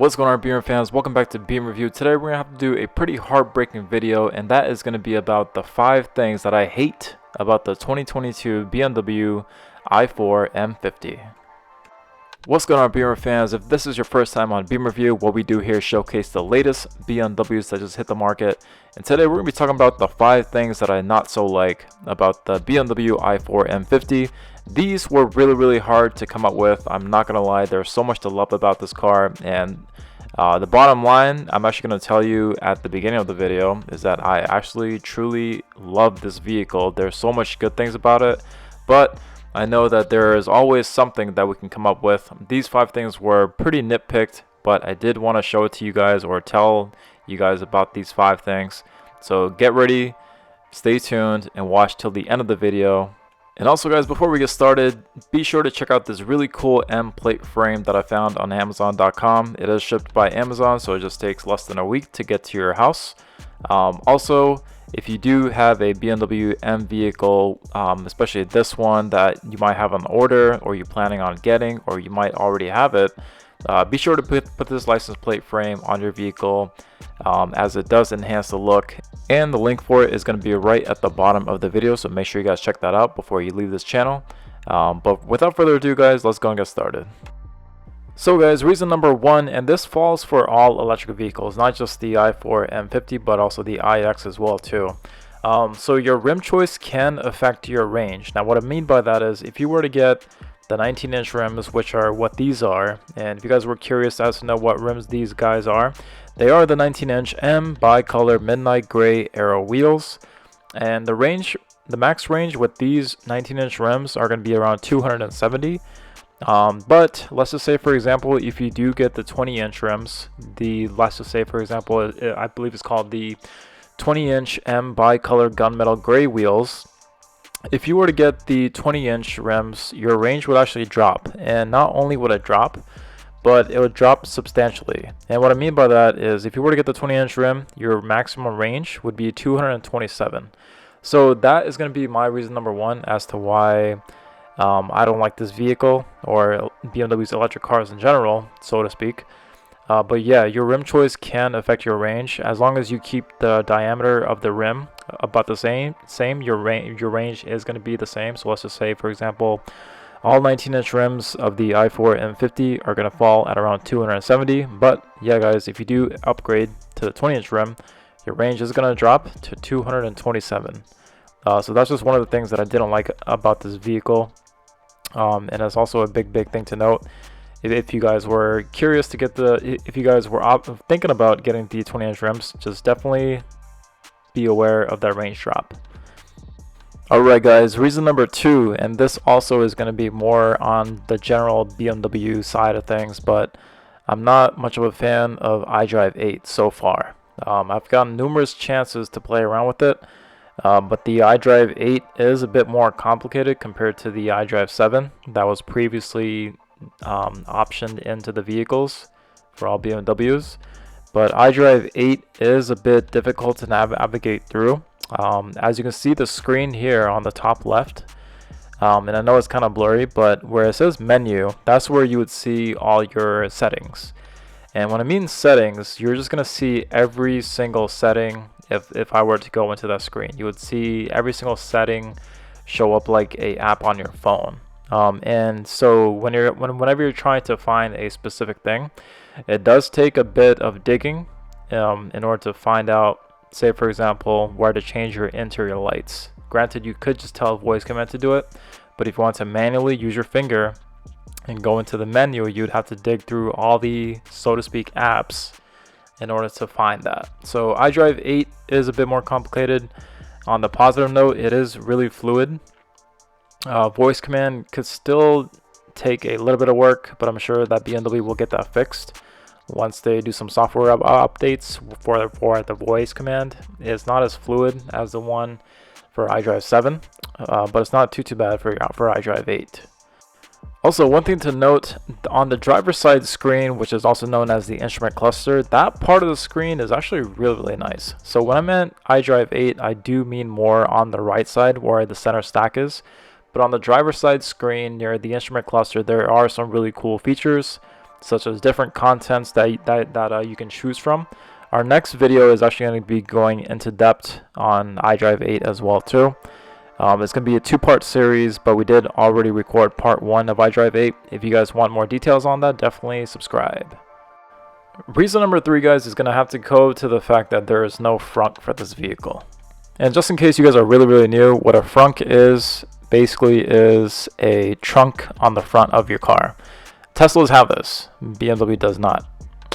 What's going on, Beamer fans? Welcome back to BeamerView. Today we're gonna have to do a pretty heartbreaking video, and that is gonna be about the 5 things that I hate about the 2022 BMW i4 M50. What's going on, Beamer fans? If this is your first time on BeamerView, what we do here is showcase the latest BMWs that just hit the market. And today we're gonna be talking about the 5 things that I not so like about the BMW i4 M50. These were really hard to come up with. I'm not gonna lie, there's so much to love about this car, and the bottom line I'm actually gonna tell you at the beginning of the video is that I actually truly love this vehicle. There's so much good things about it, but I know that there is always something that we can come up with. These 5 things were pretty nitpicked, but I did want to show it to you guys or tell you guys about these 5 things. So get ready, stay tuned, and watch till the end of the video. And also, guys, before we get started, be sure to check out this really cool M plate frame that I found on Amazon.com. It is shipped by Amazon, so it just takes less than a week to get to your house. Also, if you do have a BMW M vehicle, especially this one that you might have on order or you're planning on getting, or you might already have it, be sure to put this license plate frame on your vehicle, as it does enhance the look. And the link for it is going to be right at the bottom of the video, so make sure you guys check that out before you leave this channel. But without further ado, guys, let's go and get started. So guys, reason number 1, and this falls for all electric vehicles, not just the i4 M50 but also the iX as well too. So your rim choice can affect your range. Now what I mean by that is, if you were to get the 19-inch rims, which are what these are, and if you guys were curious as to know what rims these guys are, they are the 19-inch M bicolor midnight gray aero wheels, and the max range with these 19-inch rims are going to be around 270. But let's just say, for example, if you do get the 20-inch rims, let's just say, for example, I believe it's called the 20-inch M bicolor gunmetal gray wheels. If you were to get the 20-inch rims, your range would actually drop, and not only would it drop, but it would drop substantially. And what I mean by that is, if you were to get the 20-inch rim, your maximum range would be 227. So that is going to be my reason number 1 as to why I don't like this vehicle, or BMW's electric cars in general, so to speak. But yeah, your rim choice can affect your range. As long as you keep the diameter of the rim about the same, your range is going to be the same. So let's just say, for example, all 19-inch rims of the i4 M50 are going to fall at around 270. But yeah, guys, if you do upgrade to the 20-inch rim, your range is going to drop to 227. So that's just one of the things that I didn't like about this vehicle. And it's also a big thing to note. If you guys were curious to get if you guys were thinking about getting the 20-inch rims, just definitely be aware of that range drop. Alright guys, reason number 2, and this also is going to be more on the general BMW side of things, but I'm not much of a fan of iDrive 8 so far. I've gotten numerous chances to play around with it, but the iDrive 8 is a bit more complicated compared to the iDrive 7 that was previously optioned into the vehicles for all BMWs. But iDrive 8 is a bit difficult to navigate through. As you can see, the screen here on the top left, and I know it's kind of blurry, but where it says menu, that's where you would see all your settings. And when I mean settings, you're just going to see every single setting. If I were to go into that screen, you would see every single setting show up like a app on your phone. And so whenever you're trying to find a specific thing, it does take a bit of digging in order to find out, say for example, where to change your interior lights. Granted, you could just tell a voice command to do it, but if you want to manually use your finger and go into the menu, you'd have to dig through all the, so to speak, apps in order to find that. So iDrive 8 is a bit more complicated. On the positive note, it is really fluid. Voice command could still take a little bit of work, but I'm sure that BMW will get that fixed once they do some software updates for the voice command. It's not as fluid as the one for iDrive 7, but it's not too bad for iDrive 8. Also, one thing to note, on the driver's side screen, which is also known as the instrument cluster, that part of the screen is actually really nice. So when I meant iDrive 8, I do mean more on the right side where the center stack is. But on the driver's side screen near the instrument cluster, there are some really cool features. such as different contents that you can choose from. Our next video is actually going to be going into depth on iDrive 8 as well too. It's going to be a two-part series, but we did already record part 1 of iDrive 8. If you guys want more details on that, definitely subscribe. Reason number 3, guys, is going to have to go to the fact that there is no frunk for this vehicle. And just in case you guys are really new, what a frunk is basically is a trunk on the front of your car. Teslas have this, BMW does not.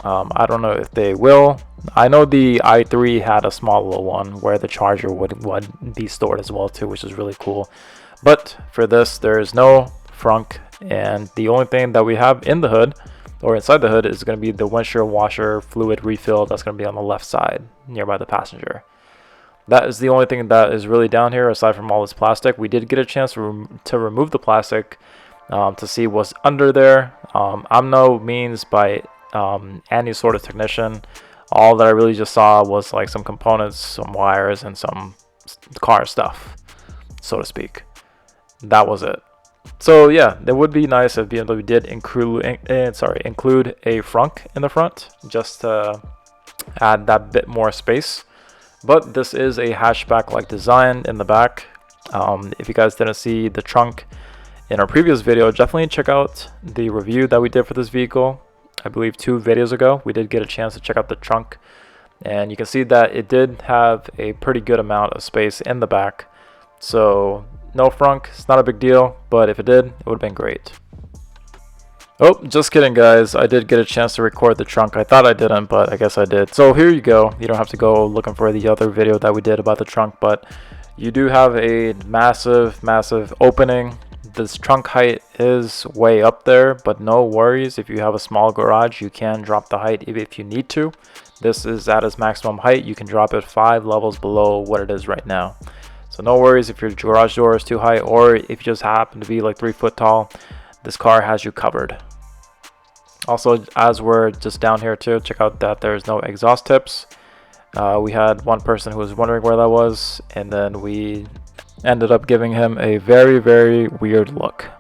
I don't know if they will. I know the i3 had a small little one where the charger would be stored as well too, which is really cool. But for this, there is no frunk, and the only thing that we have in the hood or inside the hood is going to be the windshield washer fluid refill that's going to be on the left side nearby the passenger. That is the only thing that is really down here aside from all this plastic. We did get a chance to remove the plastic to see what's under there. I'm no means by any sort of technician. All that I really just saw was like some components, some wires, and some car stuff, so to speak. That was it. So yeah, it would be nice if BMW did include a frunk in the front, just to add that bit more space. But this is a hatchback-like design in the back. If you guys didn't see the trunk in our previous video, definitely check out the review that we did for this vehicle. I believe 2 videos ago, we did get a chance to check out the trunk, and you can see that it did have a pretty good amount of space in the back. So no frunk, it's not a big deal, but if it did, it would have been great. Oh, just kidding, guys. I did get a chance to record the trunk. I thought I didn't, but I guess I did. So here you go. You don't have to go looking for the other video that we did about the trunk, but you do have a massive opening. This trunk height is way up there, but no worries. If you have a small garage, you can drop the height if you need to. This is at its maximum height. You can drop it 5 levels below what it is right now. So no worries if your garage door is too high, or if you just happen to be like 3 foot tall, this car has you covered. Also, as we're just down here too, check out that there's no exhaust tips. We had one person who was wondering where that was, and then we ended up giving him a very weird look.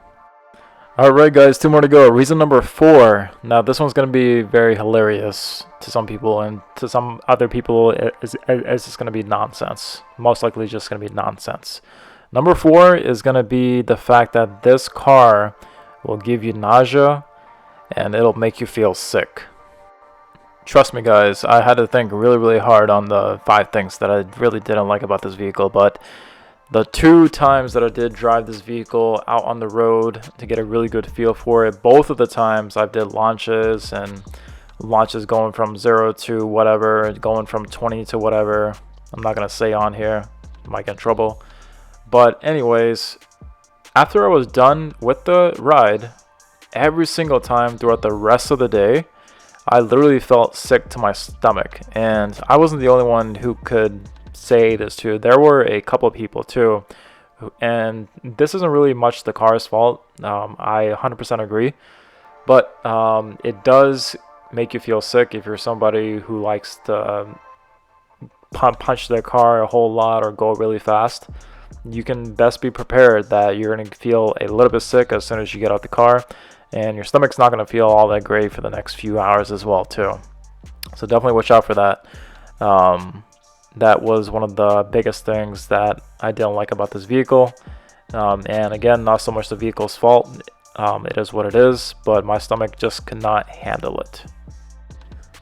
Alright guys, 2 more to go. Reason number 4. Now this one's going to be very hilarious to some people, and to some other people it's just going to be nonsense. Most likely just going to be nonsense. Number 4 is going to be the fact that this car will give you nausea and it'll make you feel sick. Trust me guys, I had to think really hard on the 5 things that I really didn't like about this vehicle, but the 2 times that I did drive this vehicle out on the road to get a really good feel for it, both of the times I did launches, and launches going from 0 to whatever, going from 20 to whatever. I'm not going to say on here, I might get in trouble. But anyways, after I was done with the ride, every single time throughout the rest of the day, I literally felt sick to my stomach. And I wasn't the only one who could say this too. There were a couple of people too, and this isn't really much the car's fault. I 100% agree, but it does make you feel sick if you're somebody who likes to punch their car a whole lot or go really fast. You can best be prepared that you're going to feel a little bit sick as soon as you get out the car, and your stomach's not going to feel all that great for the next few hours as well too. So definitely watch out for that. That was one of the biggest things that I didn't like about this vehicle. And again, not so much the vehicle's fault. It is what it is, but my stomach just could not handle it.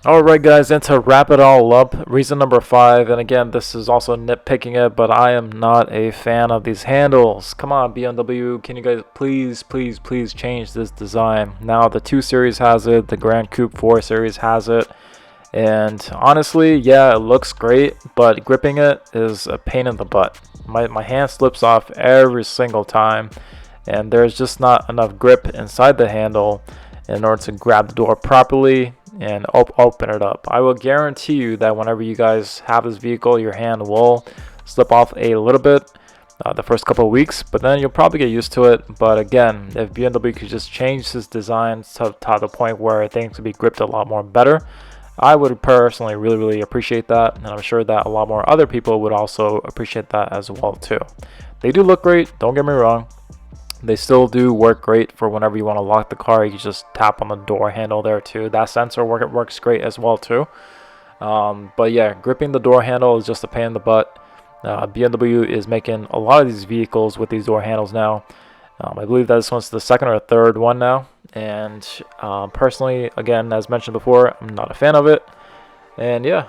Alright guys, and to wrap it all up, reason number 5, and again, this is also nitpicking it, but I am not a fan of these handles. Come on, BMW, can you guys please change this design? Now, the 2 Series has it, the Grand Coupe 4 Series has it. And honestly, yeah, it looks great, but gripping it is a pain in the butt. My hand slips off every single time, and there's just not enough grip inside the handle in order to grab the door properly and open it up. I will guarantee you that whenever you guys have this vehicle, your hand will slip off a little bit the first couple of weeks, but then you'll probably get used to it. But again, if BMW could just change this design to the point where things could be gripped a lot more better, I would personally really appreciate that, and I'm sure that a lot more other people would also appreciate that as well too. They do look great, don't get me wrong, They still do work great for whenever you want to lock the car. You just tap on the door handle there too. That sensor works great as well too. But yeah, gripping the door handle is just a pain in the butt. BMW is making a lot of these vehicles with these door handles now. I believe that this one's the second or third one now. And personally, again, as mentioned before, I'm not a fan of it. And yeah,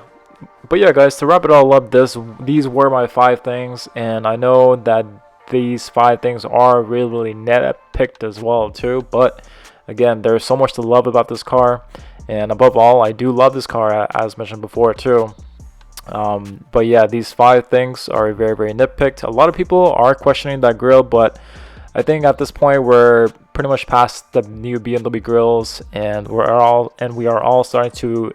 but yeah, guys, to wrap it all up, these were my 5 things, and I know that these 5 things are really nitpicked as well too. But again, there's so much to love about this car, and above all, I do love this car as mentioned before too. But yeah, these 5 things are very nitpicked. A lot of people are questioning that grille, but I think at this point we're pretty much past the new BMW grills, and we are all starting to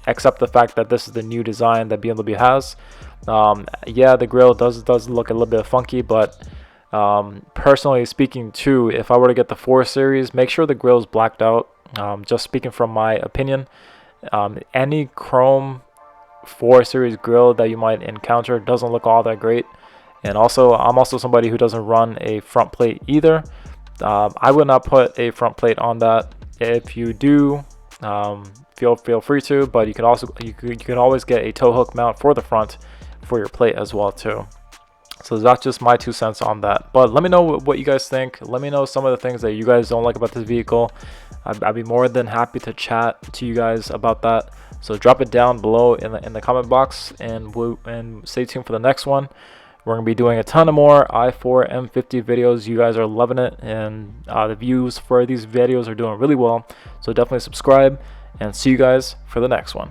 accept the fact that this is the new design that BMW has. Yeah, the grill does look a little bit funky, but personally speaking too, if I were to get the 4 Series, make sure the grill is blacked out. Just speaking from my opinion, any chrome 4 Series grill that you might encounter doesn't look all that great. And also, I'm also somebody who doesn't run a front plate either. I would not put a front plate on that. If you do, feel free to, but you can always get a tow hook mount for the front for your plate as well too. So that's just my 2 cents on that. But let me know what you guys think. Let me know some of the things that you guys don't like about this vehicle. I'd be more than happy to chat to you guys about that. So drop it down below in the comment box, and stay tuned for the next one. We're going to be doing a ton of more i4 M50 videos. You guys are loving it, and the views for these videos are doing really well. So definitely subscribe, and see you guys for the next one.